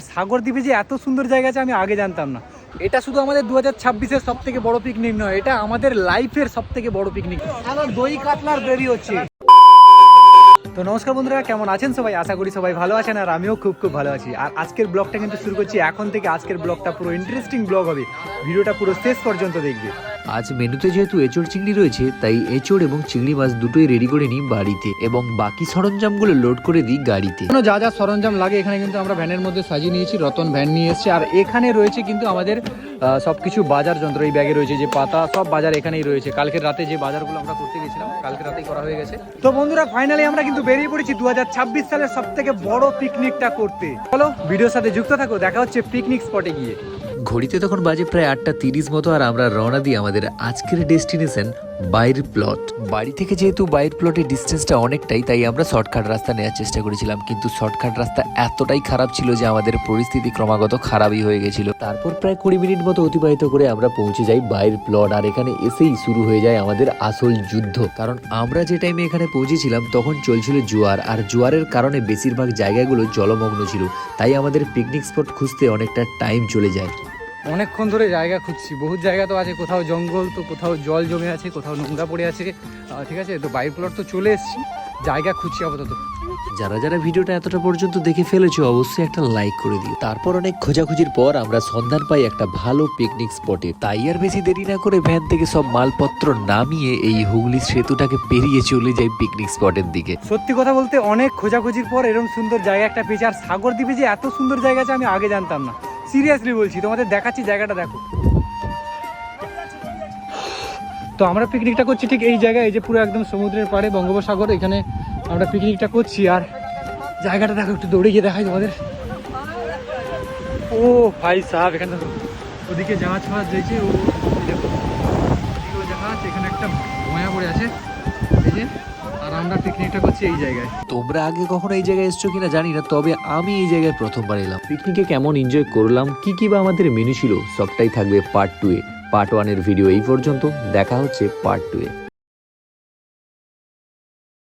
সাগর দ্বীপে যে এত সুন্দর জায়গা আছে আমি আগে জানতাম না। এটা শুধু আমাদের 2026-এর সব থেকে বড় পিকনিক নয়, এটা আমাদের লাইফের সব থেকে বড় পিকনিক। আমার দই কাতলার দেরি হচ্ছে। তো নমস্কার বন্ধুরা, কেমন আছেন সবাই? আশা করি সবাই ভালো আছেন, আর আমিও খুব ভালো আছি। আর আজকের ব্লগটা কিন্তু শুরু করছি এখন থেকে। আজকের ব্লগটা পুরো ইন্টারেস্টিং ব্লগ হবে, ভিডিওটা পুরো শেষ পর্যন্ত দেখবে। আজ মেনুতে যেহেতু এঁচড় চিংড়ি রয়েছে, তাই এঁচড় এবং চিংড়ি মাছ দুটোই রেডি করে নিই বাড়িতে এবং বাকি সরঞ্জামগুলো লোড করে দিই গাড়িতে। যা যা সরঞ্জাম লাগে এখানে কিন্তু আমরা ভ্যানের মধ্যে সাজিয়ে নিয়েছি। রতন ভ্যান নিয়ে এসেছে, আর এখানে রয়েছে কিন্তু আমাদের সবকিছু বাজার যন্ত্র। এই ব্যাগে রয়েছে যে পাতা, সব বাজার এখানেই রয়েছে। কালকের রাতে যে বাজারগুলো আমরা করতে গেছিলাম, কালকে রাতেই করা হয়ে গেছে। তো বন্ধুরা, ফাইনালি আমরা কিন্তু বেরিয়ে পড়েছি 2026 সালের সব থেকে বড় পিকনিকটা করতে। চলো ভিডিওর সাথে যুক্ত থাকো, দেখা হচ্ছে পিকনিক স্পটে গিয়ে। ঘড়িতে তখন বাজে প্রায় 8:30 মতো, আর আমরা রওনা দিই আমাদের আজকের ডেস্টিনেশন বাইর প্লট। বাড়ি থেকে যেহেতু বাইর প্লটের ডিস্টেন্সটা অনেকটাই, তাই আমরা শর্টকাট রাস্তা নেওয়ার চেষ্টা করেছিলাম, কিন্তু শর্টকাট রাস্তা এতটাই খারাপ ছিল যে আমাদের পরিস্থিতি ক্রমাগত খারাপই হয়ে গেছিল। তারপর প্রায় 20 মিনিট মতো অতিবাহিত করে আমরা পৌঁছে যাই বাইর প্লট, আর এখানে এসেই শুরু হয়ে যায় আমাদের আসল যুদ্ধ। কারণ আমরা যে টাইমে এখানে পৌঁছেছিলাম তখন চলছিল জোয়ার, আর জোয়ারের কারণে বেশিরভাগ জায়গাগুলো জলমগ্ন ছিল, তাই আমাদের পিকনিক স্পট খুঁজতে অনেকটা টাইম চলে যায়। অনেকক্ষণ ধরে জায়গা খুঁজছি, বহুত জায়গা তো আছে, কোথাও জঙ্গল, তো কোথাও জল জমে আছে, কোথাও নোংরা পড়ে আছে। ঠিক আছে, তো বাইর প্লট তো চলে এসেছি, জায়গা খুঁজছি আপাতত। যারা যারা ভিডিওটা এতটা পর্যন্ত দেখে ফেলেছো অবশ্যই একটা লাইক করে দিও। তারপর অনেক খোঁজাখুঁজির পর আমরা সন্ধান পাই একটা ভালো পিকনিক স্পটে। তাই আর বেশি দেরি না করে ভ্যান থেকে সব মালপত্র নামিয়ে এই হুগলি সেতুটাকে পেরিয়ে চলে যাই পিকনিক স্পটের দিকে। সত্যি কথা বলতে অনেক খোঁজাখুঁজির পর এরকম সুন্দর জায়গা একটা পেয়েছি। আর সাগর দ্বীপে যে এত সুন্দর জায়গা আছে আমি আগে জানতাম না। সিরিয়াসলি বলছি, তোমাদের দেখাচ্ছি জায়গাটা, দেখো। তো আমরা পিকনিকটা করছি ঠিক এই জায়গায়, এই যে পুরো একদম সমুদ্রের পাড়ে বঙ্গোপসাগর, এখানে আমরা পিকনিকটা করছি। আর জায়গাটা দেখো, একটু দৌড়ে গিয়ে দেখাই তোমাদের। ও ভাই সাহেব, এখানে দেখো, ওদিকে জাহাজ ফাজ রয়েছে, ও দেখো ওদিকে জাহাজ, এখানে একটা ভয়া পড়ে আছে, এই যে। আর আমরা পিকনিকটা করছি এই জায়গায়। তোমরা আগে কখনো এই জায়গায় এসছো কিনা জানি না, তবে আমি এই জায়গায় প্রথমবার এলাম। পিকনিকে কেমন এনজয় করলাম, কি বা আমাদের মেনু ছিল, সবটাই থাকবে পার্ট 2 এ। পার্ট 1 এর ভিডিও এই পর্যন্ত, দেখা হচ্ছে পার্ট 2 এ।